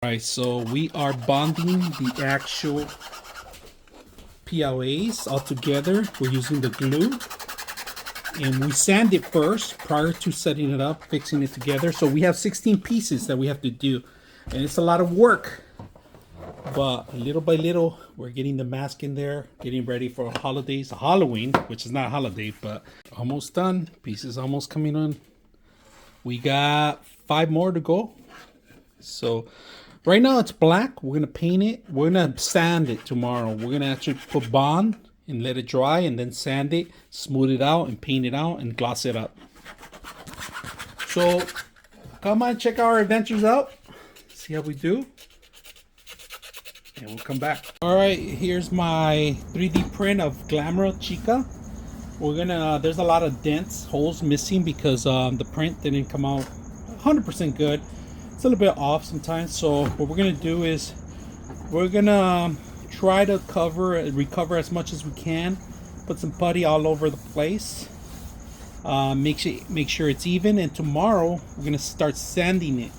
Alright, so we are bonding the actual PLAs all together. We're using the glue. And we sand it first prior to setting it up, fixing it together. So we have 16 pieces that we have to do. And it's a lot of work. But little by little, we're getting the mask in there, getting ready for holidays, Halloween, which is not a holiday, but almost done. Pieces almost coming on. We got 5 more to go. So right now it's black. We're gonna paint it. We're gonna sand it tomorrow. We're gonna actually put bond and let it dry and then sand it, smooth it out and paint it out and gloss it up. So come on, check our adventures out. See how we do. And we'll come back. All right, here's my 3D print of Glamrock Chica. We're gonna, there's a lot of dents, holes missing because the print didn't come out 100% good. It's a little bit off sometimes. So what we're gonna do is we're gonna try to recover as much as we can. Put some putty all over the place. Make sure it's even. And tomorrow we're gonna start sanding it.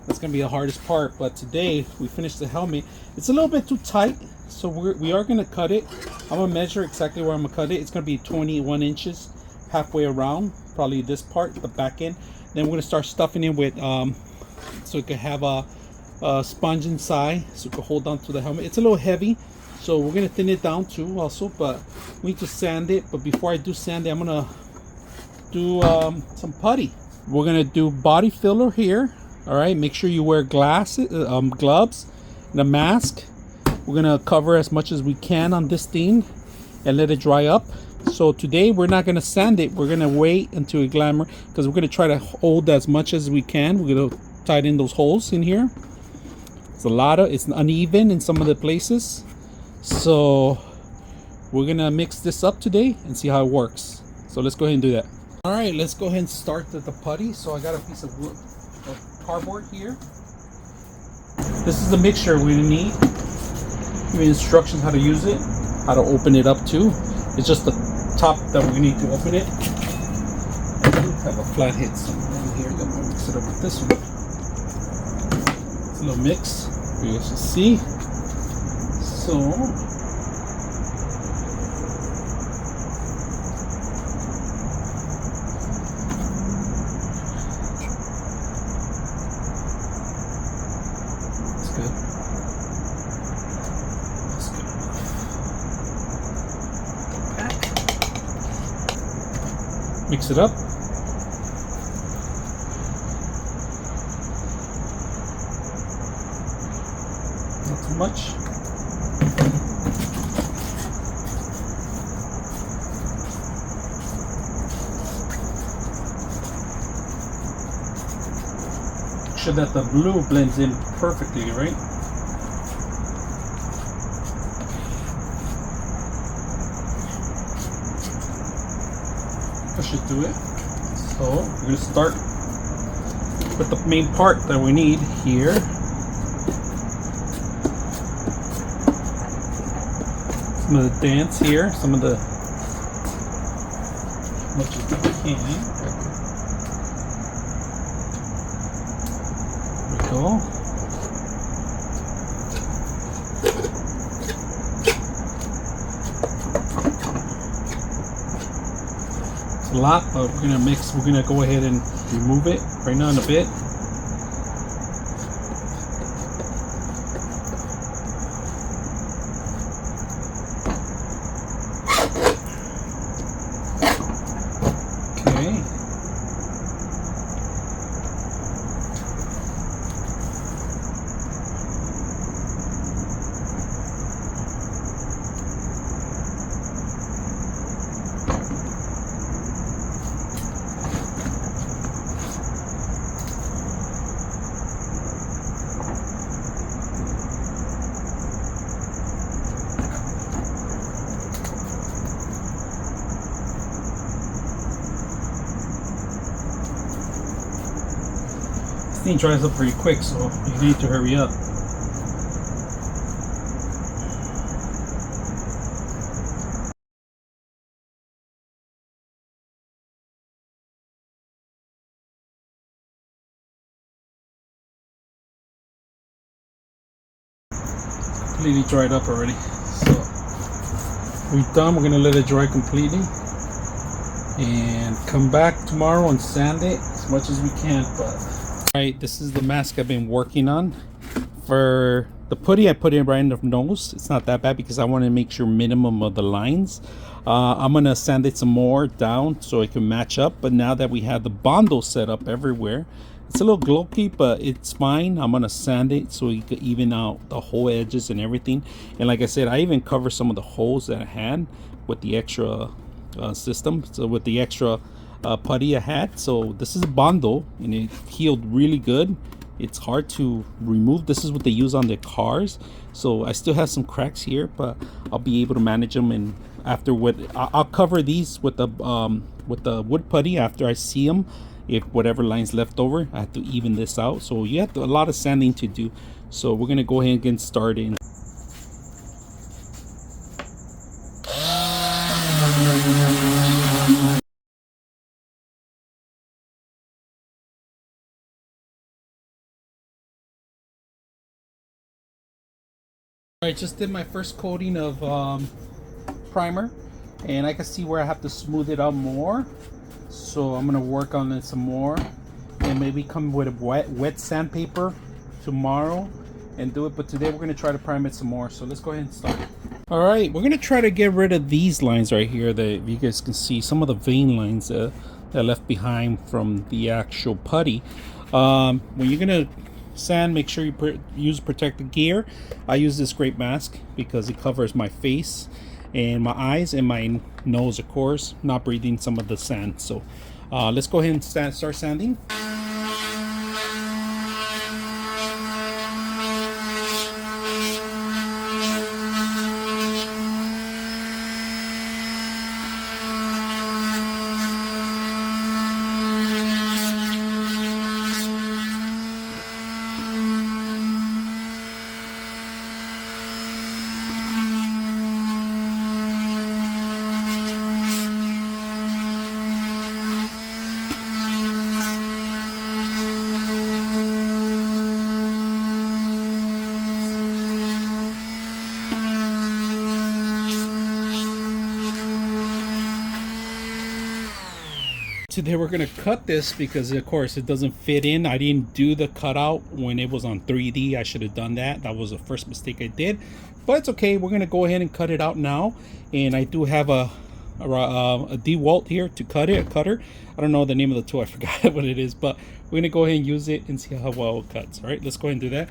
That's gonna be the hardest part. But today we finished the helmet. It's a little bit too tight, so we are gonna cut it. I'm gonna measure exactly where I'm gonna cut it. It's gonna be 21 inches, halfway around, probably this part, the back end. Then we're gonna start stuffing it with so it could have a sponge inside, so it could hold on to the helmet. It's a little heavy, so we're gonna thin it down too also, but we need to sand it. But before I do sand it, I'm gonna do some putty. We're gonna do body filler here. All right, make sure you wear glasses, gloves, and a mask. We're gonna cover as much as we can on this thing and let it dry up. So today we're not gonna sand it. We're gonna wait until it glamour, because we're gonna try to hold as much as we can. We're gonna tighten those holes in here. It's uneven in some of the places. So we're gonna mix this up today and see how it works. So let's go ahead and do that. All right, let's go ahead and start the putty. So I got a piece of wood, cardboard here. This is the mixture we need. Give me instructions how to use it, how to open it up too. It's just the top that we need to open it. I do have a flathead somewhere in here. I'm gonna mix it up with this one. It's a little mix, you guys can see. So mix it up. Not too much. Make sure that the blue blends in perfectly, right? Should do it. So we're going to start with the main part that we need here. Some of the dents here, some of the much as we can. There we go. A lot, but we're gonna go ahead and remove it right now in a bit. Okay. This thing dries up pretty quick, so you need to hurry up. completely dried up already. So we're done. We're gonna let it dry completely and come back tomorrow and sand it as much as we can. But all right, this is the mask I've been working on. For the putty, I put it right in the nose. It's not that bad because I want to make sure minimum of the lines. I'm gonna sand it some more down so it can match up. But now that we have the Bondo set up everywhere, it's a little glowy, but it's fine. I'm gonna sand it so you can even out the whole edges and everything. And like I said, I even cover some of the holes that I had with the extra system. So with the extra putty I had. So this is a Bondo and it healed really good. It's hard to remove. This is what they use on their cars. So I still have some cracks here, but I'll be able to manage them. And after I'll cover these with the wood putty after I see them. If whatever lines left over, I have to even this out. So you have a lot of sanding to do. So we're gonna go ahead and get started. I just did my first coating of primer, and I can see where I have to smooth it out more. So I'm gonna work on it some more, and maybe come with a wet sandpaper tomorrow and do it. But today we're gonna try to prime it some more. So let's go ahead and start. All right, we're gonna try to get rid of these lines right here. That you guys can see some of the vein lines that are left behind from the actual putty. When you're gonna sand, make sure you use protective gear. I use this great mask because it covers my face and my eyes and my nose, of course, not breathing some of the sand. So let's go ahead and start sanding. Today we're gonna cut this because of course it doesn't fit in. I didn't do the cutout when it was on 3D. I should have done that. That was the first mistake I did, but it's okay. We're gonna go ahead and cut it out now. And I do have a DEWALT here to cut it, a cutter. I don't know the name of the tool, I forgot what it is, but we're gonna go ahead and use it and see how well it cuts. All right, let's go ahead and do that.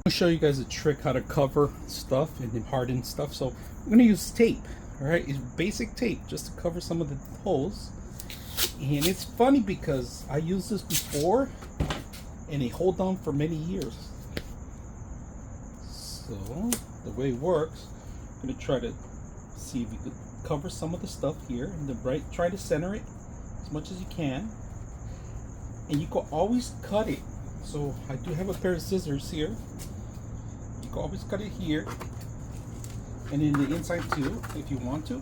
Show you guys a trick how to cover stuff and harden stuff. So I'm going to use tape. All right, it's basic tape just to cover some of the holes. And it's funny because I used this before and they hold on for many years. So the way it works, I'm going to try to see if you could cover some of the stuff here and then try to center it as much as you can. And you can always cut it. So I do have a pair of scissors here. You can always cut it here and in the inside too if you want to,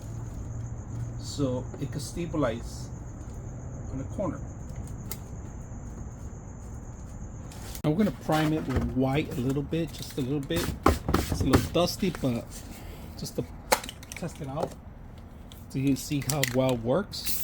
so it can stabilize on the corner. Now we're going to prime it with white a little bit, just a little bit. It's a little dusty, but just to test it out so you can see how well it works.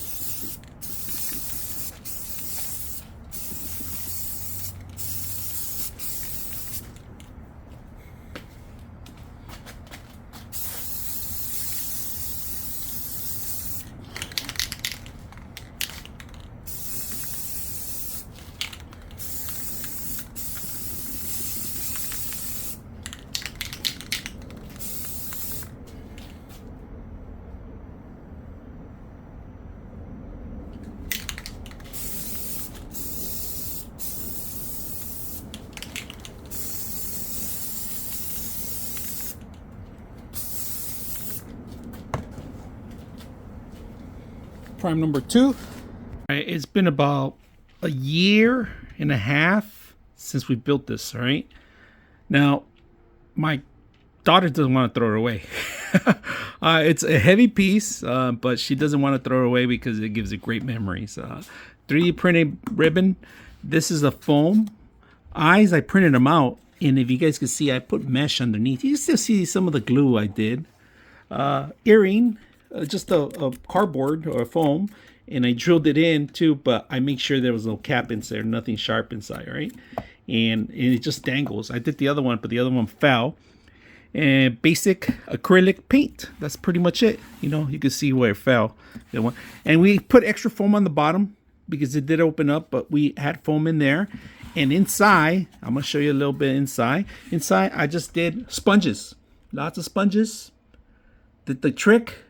prime number 2. It's been about a year and a half since we built this, right? Now, my daughter doesn't want to throw it away. It's a heavy piece, but she doesn't want to throw it away because it gives it great memories. 3D printed ribbon. This is a foam. Eyes, I printed them out. And if you guys can see, I put mesh underneath. You can still see some of the glue I did. Earring, just a cardboard or a foam. And I drilled it in too, but I make sure there was no cap inside, nothing sharp inside, right? And it just dangles. I did the other one, but the other one fell. And basic acrylic paint. That's pretty much it. You know, you can see where it fell. And we put extra foam on the bottom because it did open up, but we had foam in there. And inside, I'm going to show you a little bit inside. Inside, I just did sponges. Lots of sponges. Did the trick.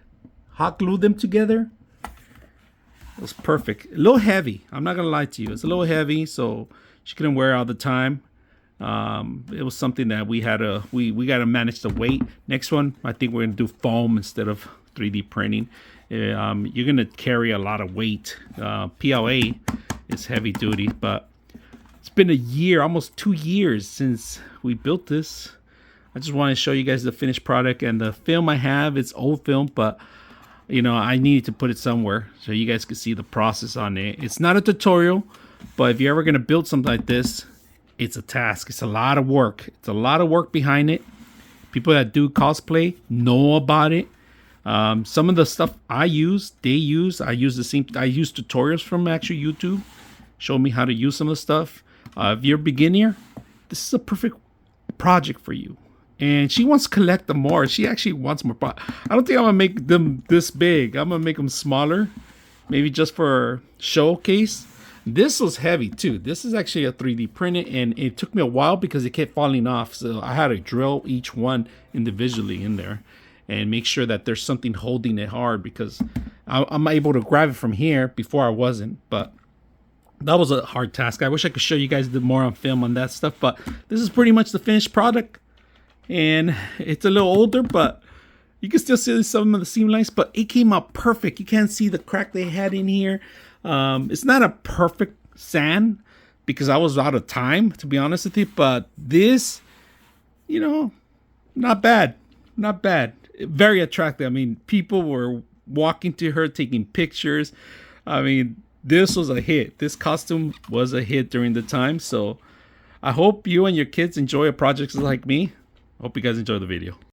Hot glued them together. It was perfect. A little heavy. I'm not going to lie to you. It's a little heavy, so she couldn't wear it all the time. It was something that we had to, we got to manage the weight. Next one, I think we're going to do foam instead of 3D printing. You're going to carry a lot of weight. PLA is heavy duty, but it's been a year, almost 2 years since we built this. I just want to show you guys the finished product, and the film I have, it's old film, but you know, I needed to put it somewhere so you guys can see the process on it. It's not a tutorial, but if you're ever going to build something like this, it's a task. It's a lot of work. It's a lot of work behind it. People that do cosplay know about it. Some of the stuff I use, they use. I use the same. I use tutorials from actually YouTube. Show me how to use some of the stuff. If you're a beginner, this is a perfect project for you. And she wants to collect them more. She actually wants more. I don't think I'm gonna make them this big. I'm gonna make them smaller, maybe just for showcase. This was heavy too. This is actually a 3D printed, and it took me a while because it kept falling off. So I had to drill each one individually in there and make sure that there's something holding it hard, because I'm able to grab it from here. Before I wasn't, but that was a hard task. I wish I could show you guys the more on film on that stuff, but this is pretty much the finished product. And it's a little older, but you can still see some of the seam lines, but it came out perfect. You can't see the crack they had in here. It's not a perfect sand because I was out of time, to be honest with you, but this, you know, not bad. Not bad. Very attractive. I mean, people were walking to her, taking pictures. I mean, this was a hit. This costume was a hit during the time. So I hope you and your kids enjoy a project like me. Hope you guys enjoy the video.